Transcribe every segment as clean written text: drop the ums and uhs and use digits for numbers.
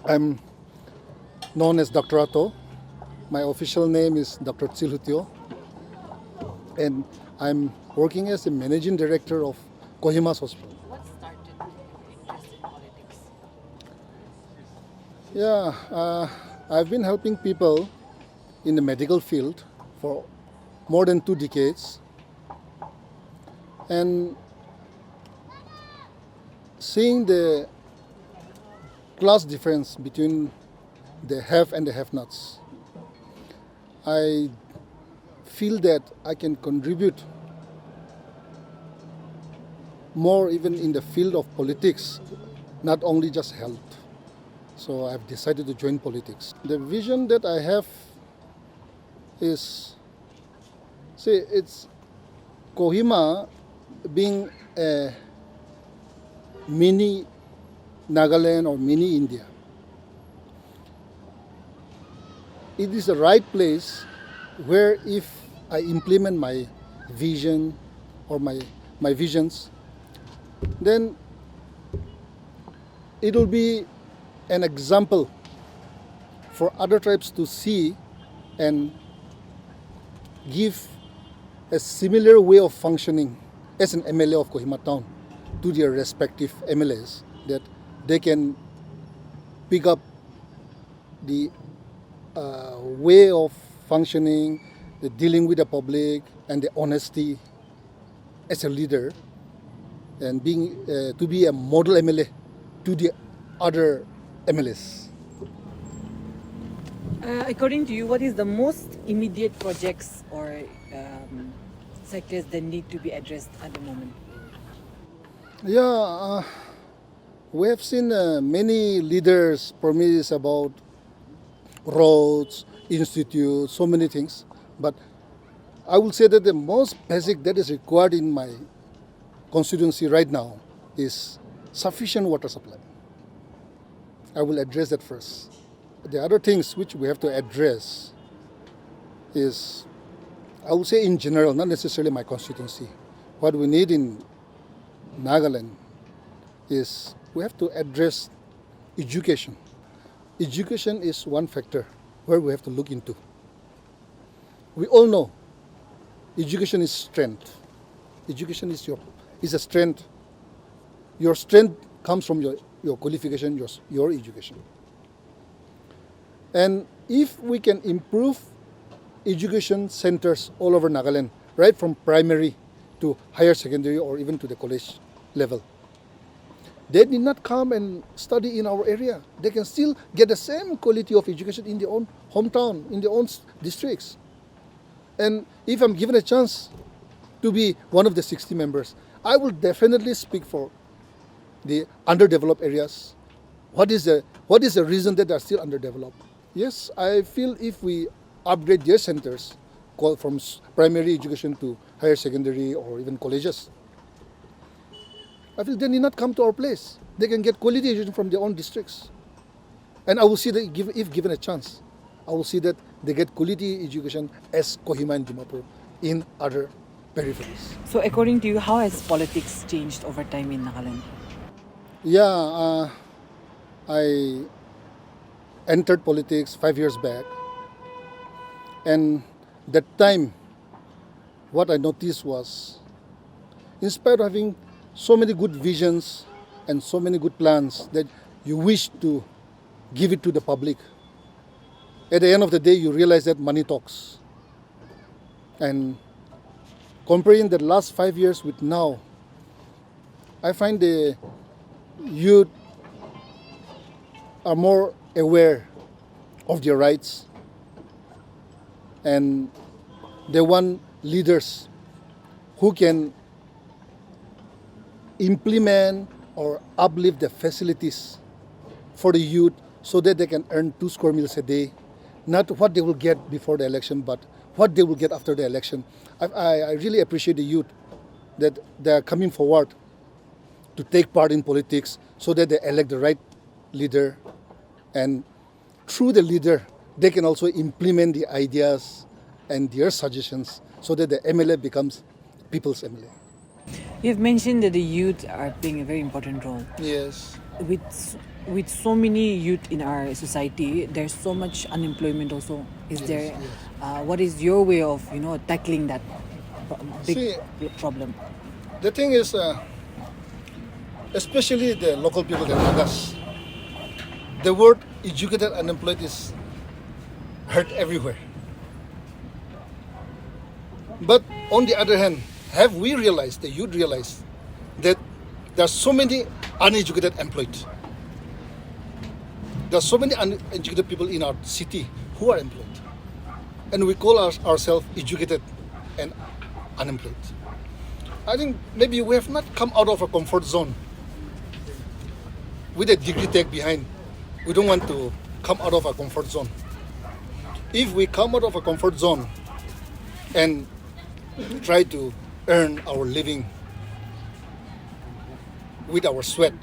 I'm known as Dr. Rhutso. My official name is Dr. Tseilhoutuo, and I'm working as a managing director of Kohima's hospital. What started your interest in politics? I've been helping people in the medical field for more than 2 decades, and seeing the class difference between the have and the have-nots, I feel that I can contribute more even in the field of politics, not only just health. So I've decided to join politics. The vision that I have is, it's Kohima being a mini Nagaland or mini India. It is the right place where if I implement my vision or my visions, then it will be an example for other tribes to see and give a similar way of functioning as an MLA of Kohima Town to their respective MLAs, that they can pick up the way of functioning, the dealing with the public, and the honesty as a leader, and being to be a model MLA to the other MLAs. According to you, what is the most immediate projects or sectors that need to be addressed at the moment? We have seen many leaders promise about roads, institutes, so many things. But I will say that the most basic that is required in my constituency right now is sufficient water supply. I will address that first. The other things which we have to address is, I will say in general, not necessarily my constituency. What we need in Nagaland is we have to address education. Education is one factor where we have to look into. We all know education is strength. Education is a strength. Your strength comes from your qualification, your education. And if we can improve education centers all over Nagaland, right from primary to higher secondary or even to the college level, they need not come and study in our area. They can still get the same quality of education in their own hometown, in their own districts. And if I'm given a chance to be one of the 60 members, I will definitely speak for the underdeveloped areas. What is the reason that they are still underdeveloped? Yes, I feel if we upgrade their centers, from primary education to higher secondary or even colleges, I feel they need not come to our place. They can get quality education from their own districts. And I will see that if given a chance, I will see that they get quality education as Kohima and Dimapur in other peripheries. So according to you, how has politics changed over time in Nagaland? I entered politics 5 years back, and that time what I noticed was, in spite of having so many good visions and so many good plans that you wish to give it to the public, at the end of the day you realize that money talks. And comparing the last 5 years with now, I find the youth are more aware of their rights, and they want leaders who can implement or uplift the facilities for the youth so that they can earn 2 square meals a day, not what they will get before the election, but what they will get after the election. I really appreciate the youth that they are coming forward to take part in politics so that they elect the right leader, and through the leader they can also implement the ideas and their suggestions so that the MLA becomes people's MLA. You've mentioned that the youth are playing a very important role. Yes. with so many youth in our society, there's so much unemployment also. Is there? What is your way of tackling that big See, problem? the thing is, especially the local people, the Nagas, the word educated unemployed is heard everywhere. But on the other hand, have we realized, the youth realize, that there are so many uneducated employed? There are so many uneducated people in our city who are employed. And we call ourselves educated and unemployed. I think maybe we have not come out of our comfort zone with a degree tag behind. We don't want to come out of our comfort zone. If we come out of our comfort zone and try to earn our living with our sweat,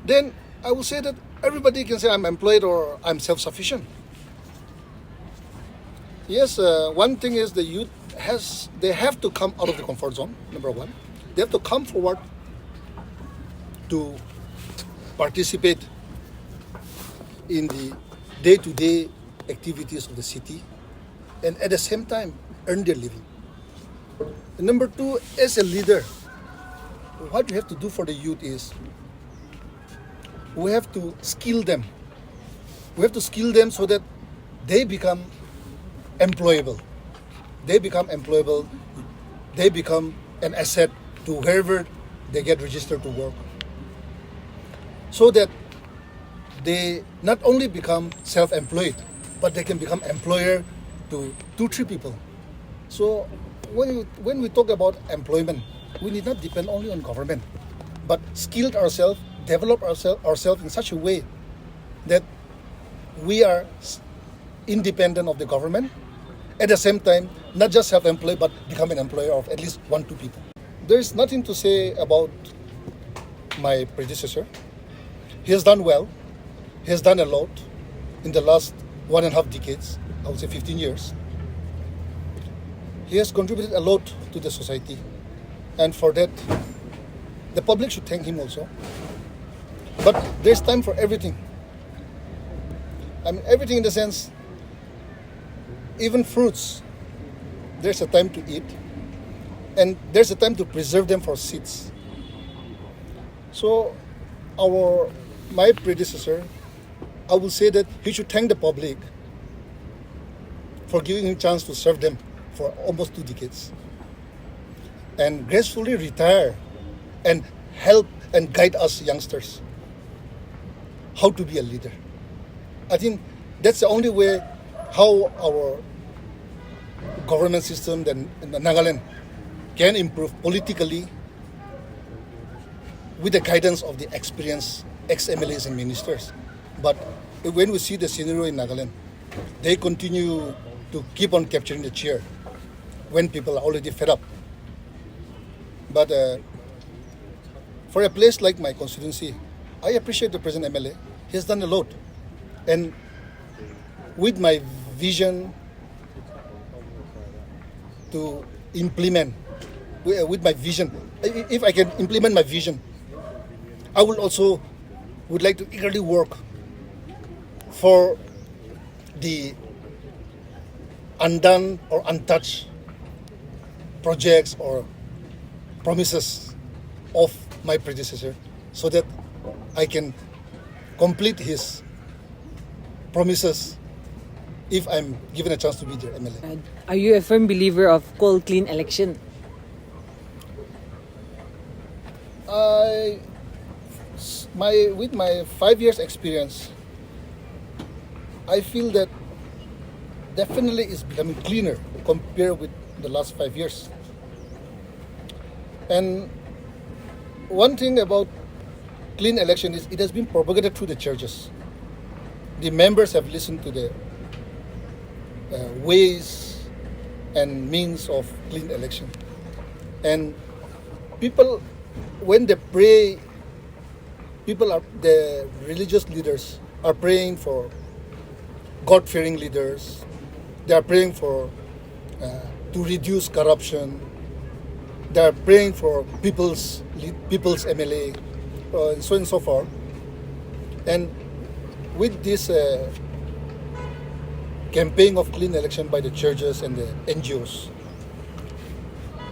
then I will say that everybody can say I'm employed or I'm self-sufficient. Yes, one thing is the youth they have to come out of the comfort zone, number one. They have to come forward to participate in the day-to-day activities of the city and at the same time earn their living. And number two, as a leader, what we have to do for the youth is we have to skill them. We have to skill them so that they become employable. They become employable. They become an asset to wherever they get registered to work. So that they not only become self-employed, but they can become employer to 2-3 people. So when we talk about employment, we need not depend only on government, but skill ourselves, develop ourselves in such a way that we are independent of the government. At the same time, not just self-employed, but become an employer of at least 1-2 people. There is nothing to say about my predecessor. He has done well. He has done a lot in the last 1.5 decades, I would say 15 years. He has contributed a lot to the society. And for that, the public should thank him also. But there's time for everything. I mean, everything in the sense, even fruits, there's a time to eat. And there's a time to preserve them for seeds. So my predecessor, I will say that he should thank the public for giving him a chance to serve them for almost 2 decades. And gracefully retire and help and guide us youngsters how to be a leader. I think that's the only way how our government system in Nagaland can improve politically with the guidance of the experienced ex-MLAs and ministers. But when we see the scenario in Nagaland, they continue to keep on capturing the chair when people are already fed up. But for a place like my constituency, I appreciate the present MLA. He has done a lot. And with my vision to implement, with my vision, if I can implement my vision, I would like to eagerly work for the undone or untouched projects or promises of my predecessor so that I can complete his promises if I'm given a chance to be their MLA. Are you a firm believer of cold clean election? With my 5 years experience, I feel that definitely it's becoming cleaner compared with the last 5 years. And one thing about clean election is it has been propagated through the churches. The members have listened to the ways and means of clean election. And people, when they pray, the religious leaders are praying for God-fearing leaders. They are praying for to reduce corruption. They are praying for people's MLA, and so on and so forth. And with this campaign of clean election by the churches and the NGOs,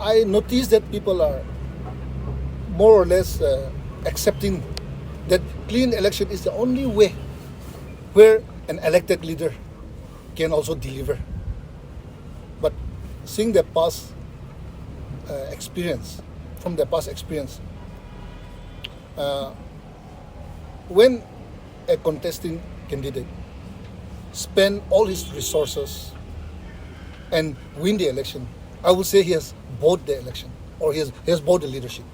I noticed that people are more or less accepting that clean election is the only way where an elected leader can also deliver. But seeing the past experience, from the past experience, when a contesting candidate spend all his resources and win the election, I would say he has bought the election, or he has bought the leadership.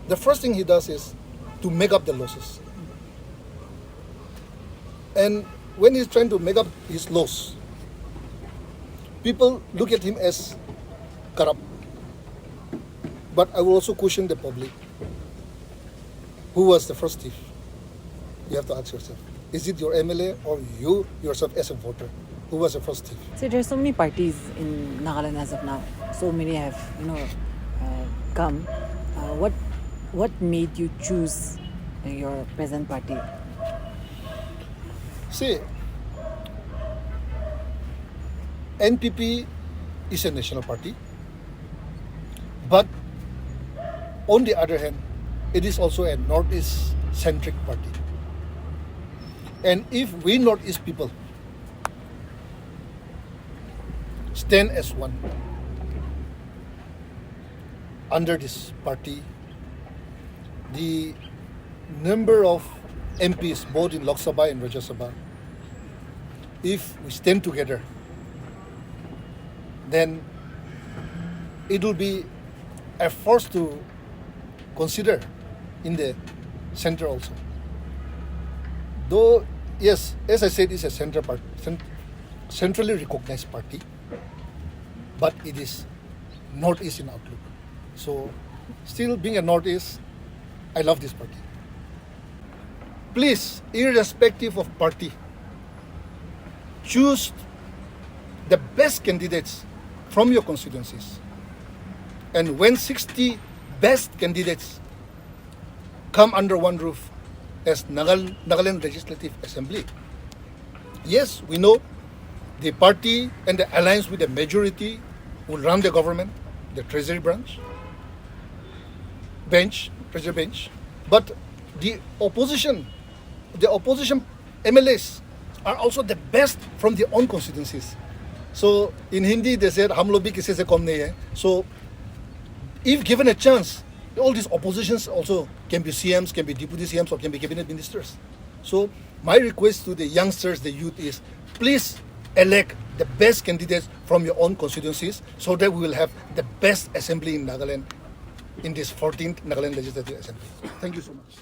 The first thing he does is to make up the losses. And when he's trying to make up his loss, people look at him as corrupt. But I will also question the public. Who was the first thief? You have to ask yourself. Is it your MLA or you yourself as a voter? Who was the first thief? So there's so many parties in Nagaland as of now. So many have, come. What made you choose your present party? See, NPP is a national party, but on the other hand, it is also a Northeast-centric party. And if we Northeast people stand as one under this party, the number of MPs both in Lok Sabha and Rajya Sabha, if we stand together, then it will be a force to consider in the center also. Though, yes, as I said, it's a centrally recognized party, but it is Northeast in outlook. So, still being a Northeast, I love this party. Please, irrespective of party, choose the best candidates from your constituencies. And when 60 best candidates come under one roof as Nagaland Legislative Assembly, yes, we know the party and the alliance with the majority will run the government, the treasury treasury bench, but the opposition MLAs are also the best from their own constituencies. So in Hindi they said, "Hum log bhi kisi se kam nahi hai." So if given a chance, all these oppositions also can be CMs, can be deputy CMs, or can be cabinet ministers. So my request to the youngsters, the youth is, please elect the best candidates from your own constituencies so that we will have the best assembly in Nagaland in this 14th Nagaland Legislative Assembly. Thank you so much.